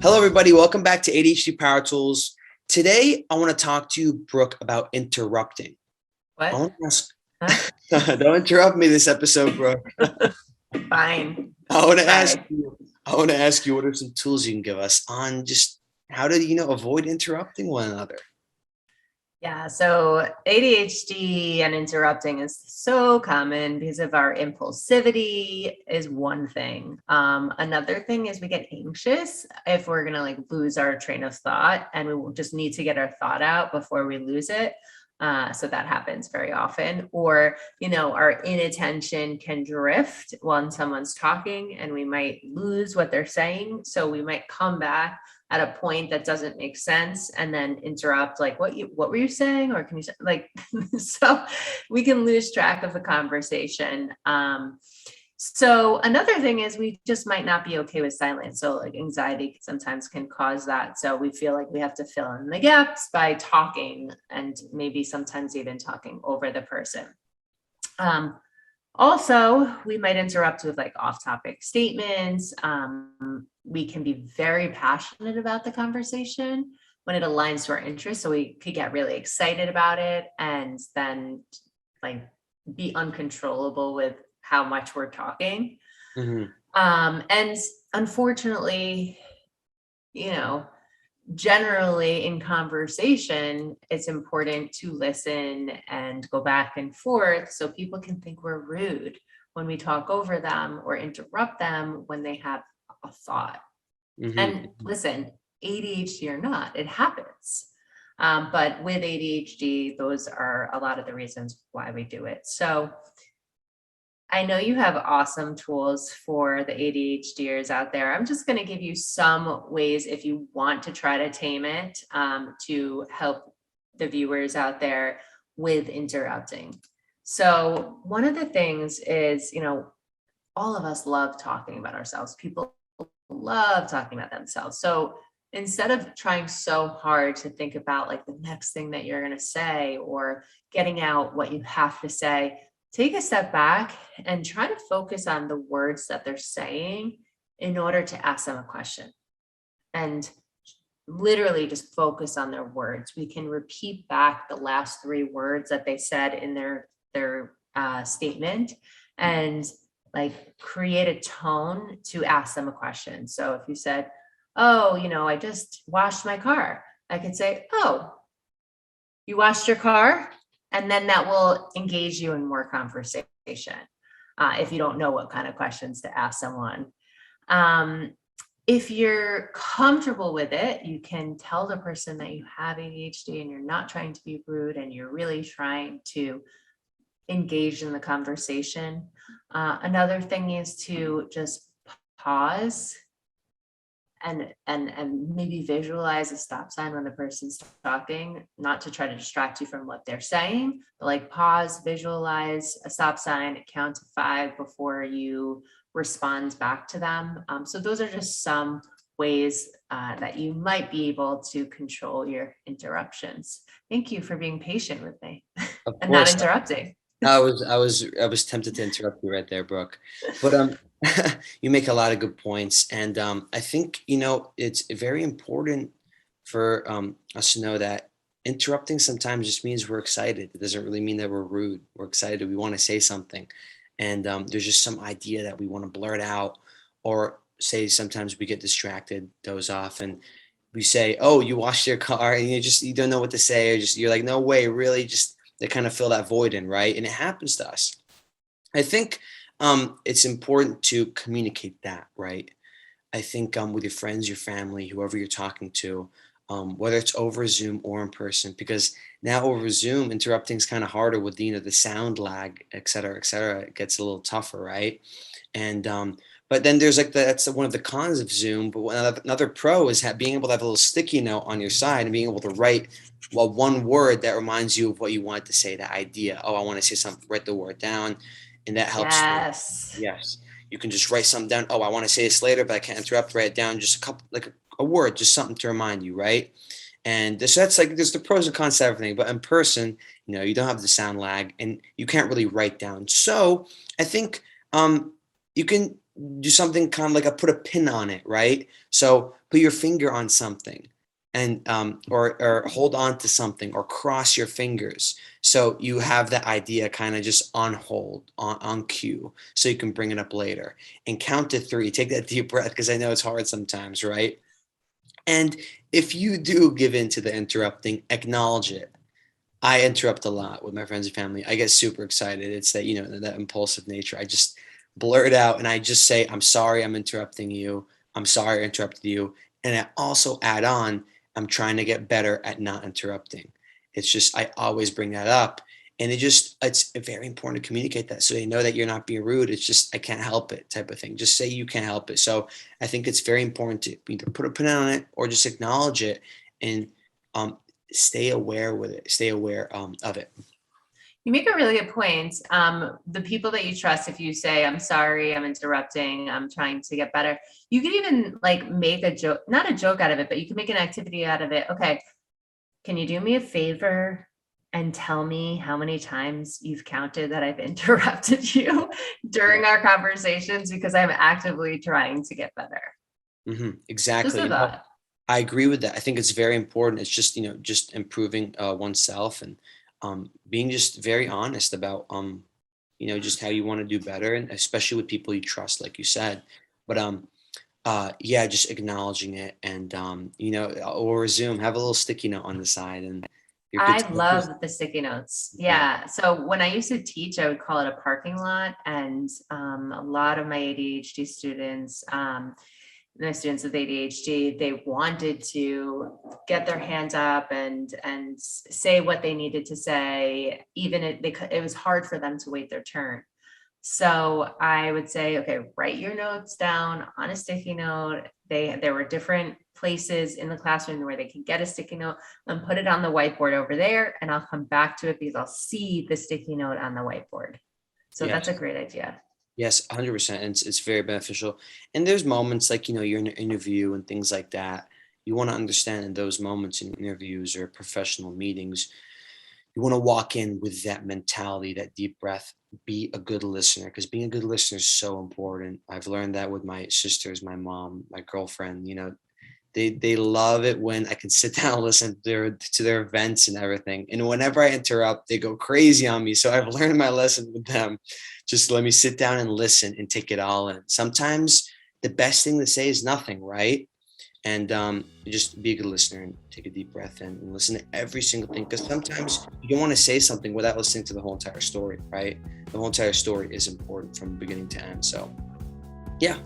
Hello, everybody. Welcome back to ADHD Power Tools. Today, I want to talk to you, Brooke, about interrupting. I What? want to ask, Huh? don't interrupt me this episode, Brooke. Fine. I want to ask Try. you, I want to ask you, what are some tools you can give us on just how to, avoid interrupting one another? Yeah, so ADHD and interrupting is so common because of our impulsivity is one thing. Another thing is we get anxious if we're gonna like lose our train of thought, and we will just need to get our thought out before we lose it. So that happens very often. Or, our inattention can drift when someone's talking and we might lose what they're saying. So we might come back at a point that doesn't make sense and then interrupt, like, what were you saying? Or can you say, like, so we can lose track of the conversation. So another thing is we just might not be okay with silence. So like anxiety sometimes can cause that. So we feel like we have to fill in the gaps by talking, and maybe sometimes even talking over the person. Also, we might interrupt with like off-topic statements. We can be very passionate about the conversation when it aligns to our interests. So we could get really excited about it and then like be uncontrollable with how much we're talking. Hmm. And unfortunately, you know, generally in conversation, it's important to listen and go back and forth so people can think we're rude when we talk over them or interrupt them when they have a thought. And Hmm. listen, ADHD or not, it happens. But with ADHD, those are a lot of the reasons why we do it. So I know you have awesome tools for the ADHDers out there. I'm just going to give you some ways if you want to try to tame it, to help the viewers out there with interrupting. So, one of the things is, all of us love talking about ourselves. People love talking about themselves. So, instead of trying so hard to think about like the next thing that you're going to say or getting out what you have to say, take a step back and try to focus on the words that they're saying in order to ask them a question, and literally just focus on their words. We can repeat back the last three words that they said in their statement, and like create a tone to ask them a question. So if you said, oh, I just washed my car, I could say, oh, you washed your car? And then that will engage you in more conversation, if you don't know what kind of questions to ask someone. Um, if you're comfortable with it, you can tell the person that you have ADHD and you're not trying to be rude and you're really trying to engage in the conversation. Another thing is to just pause and maybe visualize a stop sign when the person's talking, not to try to distract you from what they're saying, but like pause, visualize a stop sign, count to 5 before you respond back to them. So those are just some ways that you might be able to control your interruptions. Thank you for being patient with me Of and not course. interrupting. I was tempted to interrupt you right there, Brooke. But you make a lot of good points, and I think it's very important for us to know that interrupting sometimes just means we're excited. It doesn't really mean that we're rude. We're excited. We want to say something, and there's just some idea that we want to blurt out, or say sometimes we get distracted, doze off, and we say, "Oh, you washed your car," and you don't know what to say, or just you're like, "No way, really?" Just they kind of fill that void in, right? And it happens to us. I think it's important to communicate that, right? I think with your friends, your family, whoever you're talking to, whether it's over Zoom or in person, because now over Zoom, interrupting is kind of harder with the sound lag, et cetera, et cetera. It gets a little tougher, right? And but then there's like that's one of the cons of Zoom. But another pro is being able to have a little sticky note on your side and being able to write one word that reminds you of what you wanted to say, the idea. Oh, I want to say something. Write the word down, and that helps. Yes. Yes, you can just write something down. Oh, I want to say this later, but I can't interrupt. Write it down. Just a couple, like a word, just something to remind you, right? And so that's like there's the pros and cons to everything. But in person, you don't have the sound lag, and you can't really write down. So I think you can do something kind of like put a pin on it, right? So put your finger on something and or hold on to something or cross your fingers. So you have that idea kind of just on hold, on cue, so you can bring it up later. And count to three. Take that deep breath because I know it's hard sometimes, right? And if you do give in to the interrupting, acknowledge it. I interrupt a lot with my friends and family. I get super excited. It's that, that impulsive nature. I just blurt out and I just say, I'm sorry I'm interrupting you. I'm sorry I interrupted you. And I also add on, I'm trying to get better at not interrupting. It's just, I always bring that up. And it's very important to communicate that so they know that you're not being rude. It's just, I can't help it type of thing. Just say you can't help it. So I think it's very important to either put a pin on it or just acknowledge it and um, stay aware with it, stay aware of it. You make a really good point. The people that you trust, if you say, I'm sorry, I'm interrupting, I'm trying to get better, you could even like make a joke, not a joke out of it, but you can make an activity out of it. Okay, can you do me a favor and tell me how many times you've counted that I've interrupted you during our conversations because I'm actively trying to get better? Just Exactly. a thought. I agree with that. I think it's very important. It's just, just improving oneself and being just very honest about, just how you want to do better, and especially with people you trust, like you said. But yeah, just acknowledging it, and or resume. Have a little sticky note on the side, and you're good I to go. love the sticky notes. Yeah. Yeah. So when I used to teach, I would call it a parking lot. And a lot of my ADHD students, my students with ADHD, they wanted to get their hands up and say what they needed to say, even it was hard for them to wait their turn. So I would say, okay, write your notes down on a sticky note. There were different places in the classroom where they could get a sticky note and put it on the whiteboard over there. And I'll come back to it because I'll see the sticky note on the whiteboard. So that's a Yes. great idea. Yes, 100%. And it's very beneficial. And there's moments like, you're in an interview and things like that. You want to understand in those moments in interviews or professional meetings, you want to walk in with that mentality, that deep breath, be a good listener, because being a good listener is so important. I've learned that with my sisters, my mom, my girlfriend, they love it when I can sit down and listen to their events and everything. And whenever I interrupt, they go crazy on me. So I've learned my lesson with them. Just let me sit down and listen and take it all in. Sometimes the best thing to say is nothing, right? And just be a good listener and take a deep breath in and listen to every single thing. Because sometimes you don't want to say something without listening to the whole entire story, right? The whole entire story is important from beginning to end. So, yeah,